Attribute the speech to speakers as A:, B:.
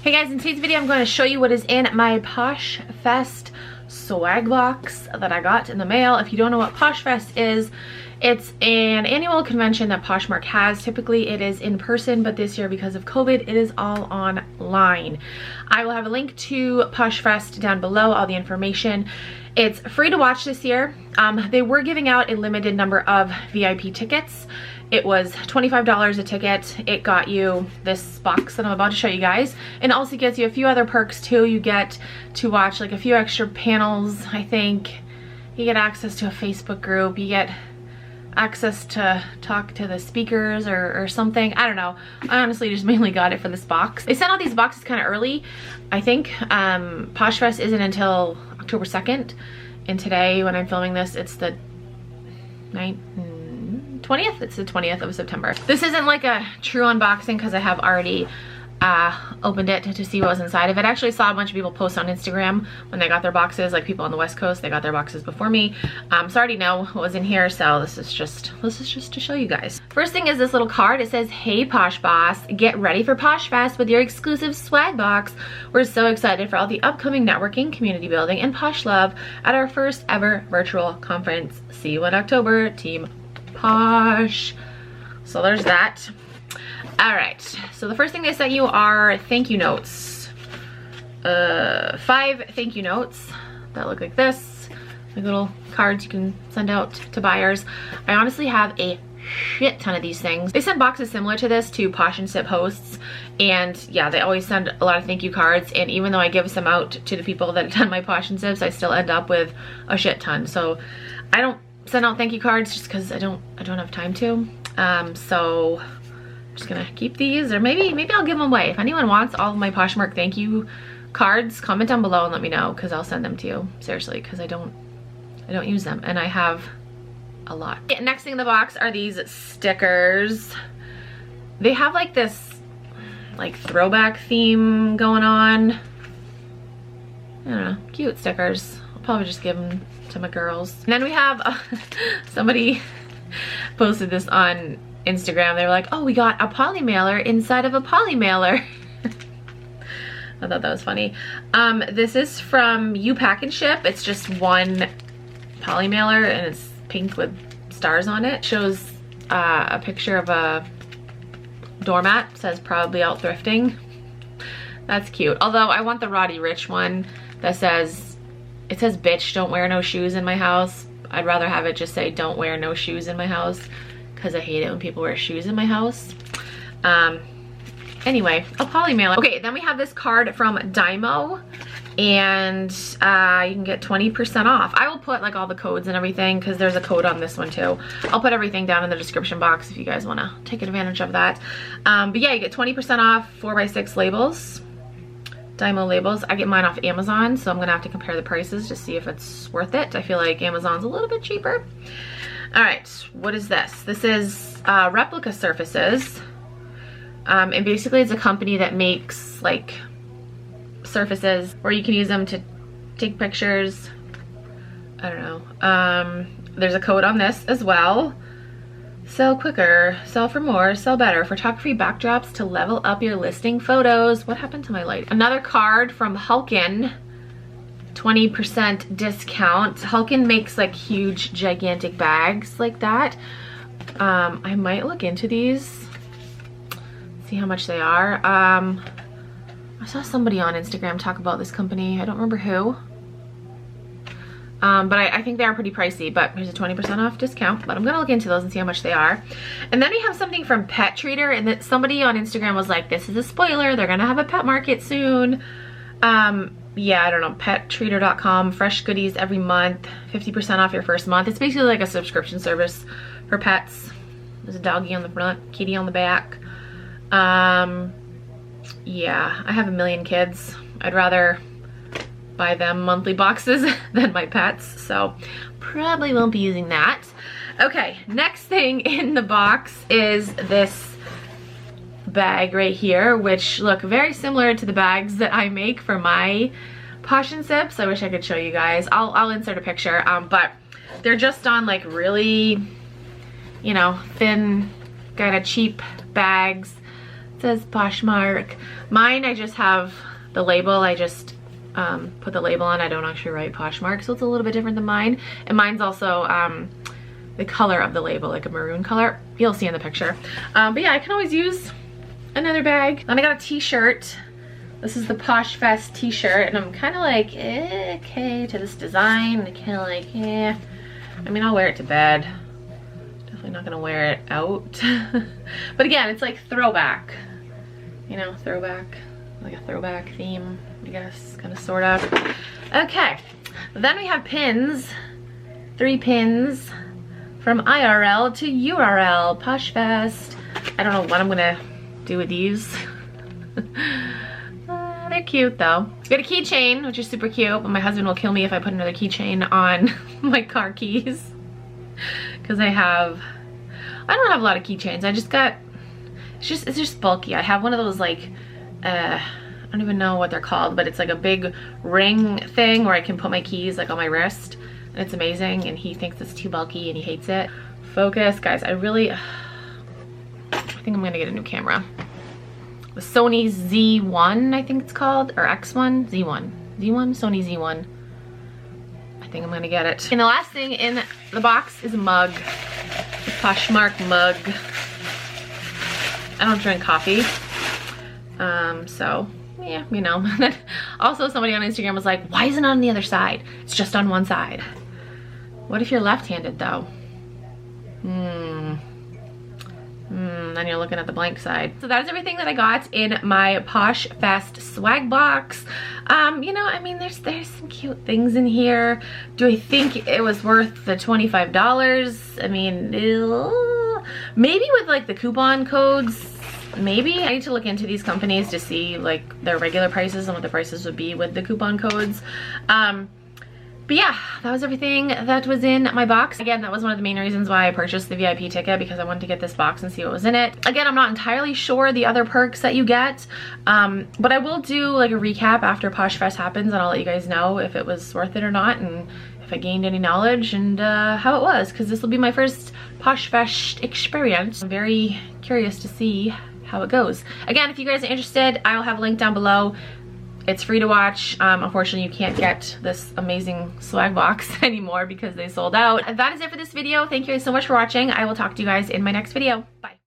A: Hey guys, in today's video I'm going to show you what is in my PoshFest swag box that I got in the mail. If you don't know what PoshFest is, it's an annual convention that Poshmark has. Typically it is in person, but this year because of COVID it is all online. I will have a link to PoshFest down below, all the information. It's free to watch this year. They were giving out a limited number of VIP tickets. It was $25 a ticket. It got you this box that I'm about to show you guys, and also gets you a few other perks too. You get to watch like a few extra panels, I think. You get access to a Facebook group. You get access to talk to the speakers or something. I don't know. I honestly just mainly got it for this box. They sent out these boxes kind of early, I think. PoshFest isn't until October 2nd, and today when I'm filming this it's the 20th? It's the 20th of September. This isn't like a true unboxing because I have already opened it to see what was inside of it. I actually saw a bunch of people post on Instagram when they got their boxes, like people on the West Coast, they got their boxes before me. So I already know what was in here, so this is just to show you guys. First thing is this little card. It says, "Hey Posh Boss, get ready for PoshFest with your exclusive swag box. We're so excited for all the upcoming networking, community building, and Posh love at our first ever virtual conference. See you in October, Team Posh." So there's that. All right, so the first thing they sent you are thank you notes. 5 thank you notes that look like this, like little cards you can send out to buyers. I honestly have a shit ton of these things. They send boxes similar to this to Posh and Sip hosts, and yeah, they always send a lot of thank you cards, and even though I give some out to the people that have done my Posh and Sips, I still end up with a shit ton. So I don't send out thank you cards just because I don't have time to. So I'm just gonna keep these, or maybe I'll give them away. If anyone wants all of my Poshmark thank you cards, comment down below and let me know, because I'll send them to you. Seriously, because I don't use them, and I have a lot. Next thing in the box are these stickers. They have like this like throwback theme going on. I don't know, cute stickers. I'll probably just give them to my girls. And then we have somebody posted this on Instagram. They were like, "Oh, we got a poly mailer inside of a poly mailer." I thought that was funny. This is from You Pack and Ship. It's just one poly mailer and it's pink with stars on it. Shows a picture of a doormat. It says "probably out thrifting." That's cute. Although I want the Roddy Rich one that says, it says "bitch, don't wear no shoes in my house." I'd rather have it just say "don't wear no shoes in my house," because I hate it when people wear shoes in my house. Anyway, a poly mailer. Okay, then we have this card from Dymo, and you can get 20% off. I will put like all the codes and everything, because there's a code on this one too. I'll put everything down in the description box if you guys want to take advantage of that. But yeah, you get 20% off 4x6 labels, Dymo labels. I get mine off Amazon, so I'm gonna have to compare the prices to see if it's worth it. I feel like Amazon's a little bit cheaper. All right, what is this? This is replica surfaces. And basically it's a company that makes like surfaces where you can use them to take pictures. I don't know. There's a code on this as well. Sell quicker, sell for more, sell better. Photography backdrops to level up your listing photos. What happened to my light? Another card from Hulkin. 20% discount. Hulkin makes like huge gigantic bags like that. I might look into these, see how much they are. I saw somebody on Instagram talk about this company. I don't remember who. But I think they are pretty pricey, but there's a 20% off discount. But I'm gonna look into those and see how much they are. And then we have something from Pet Treater, and that somebody on Instagram was like, "This is a spoiler, they're gonna have a pet market soon." Yeah, I don't know, pettreater.com, fresh goodies every month, 50% off your first month. It's basically like a subscription service for pets. There's a doggy on the front, kitty on the back. Yeah, I have a million kids. I'd rather buy them monthly boxes than my pets, so probably won't be using that. Okay, next thing in the box is this bag right here, which look very similar to the bags that I make for my Posh and Sips. I wish I could show you guys. I'll insert a picture, but they're just on like really, you know, thin, kind of cheap bags. It says Poshmark. Mine, I just have the label. I just put the label on. I don't actually write Poshmark, so it's a little bit different than mine. And mine's also the color of the label, like a maroon color. You'll see in the picture. But yeah, I can always use another bag. Then I got a t-shirt. This is the PoshFest t-shirt, and I'm kind of like, okay to this design. I kind of like, I mean, I'll wear it to bed. Definitely not gonna wear it out. But again, it's like throwback. You know, throwback, like a throwback theme, I guess, kind of, sort of. Okay, then we have pins. 3 pins from IRL to URL, PoshFest. I don't know what I'm gonna do with these. They're cute though. We got a keychain, which is super cute, but my husband will kill me if I put another keychain on my car keys. Because I don't have a lot of keychains. I just got, it's just bulky. I have one of those like, I don't even know what they're called, but it's like a big ring thing where I can put my keys like on my wrist. And it's amazing, and he thinks it's too bulky and he hates it. Focus, guys, I think I'm gonna get a new camera. The Sony Z1, I think it's called, or X1, Z1, Sony Z1. I think I'm gonna get it. And the last thing in the box is a mug, a Poshmark mug. I don't drink coffee, so yeah, you know. Also, somebody on Instagram was like, why isn't it on the other side? It's just on one side. What if you're left-handed though? Then you're looking at the blank side. So that is everything that I got in my PoshFest swag box. You know, I mean, there's some cute things in here. Do I think it was worth the $25? I mean, maybe with like the coupon codes, maybe. I need to look into these companies to see like their regular prices and what the prices would be with the coupon codes. But yeah, that was everything that was in my box. Again, that was one of the main reasons why I purchased the VIP ticket, because I wanted to get this box and see what was in it. Again, I'm not entirely sure the other perks that you get, but I will do like a recap after PoshFest happens, and I'll let you guys know if it was worth it or not, and if I gained any knowledge, and how it was, because this will be my first PoshFest experience. I'm very curious to see how it goes. Again, if you guys are interested, I will have a link down below. It's free to watch. Unfortunately, you can't get this amazing swag box anymore because they sold out. That is it for this video. Thank you guys so much for watching. I will talk to you guys in my next video. Bye.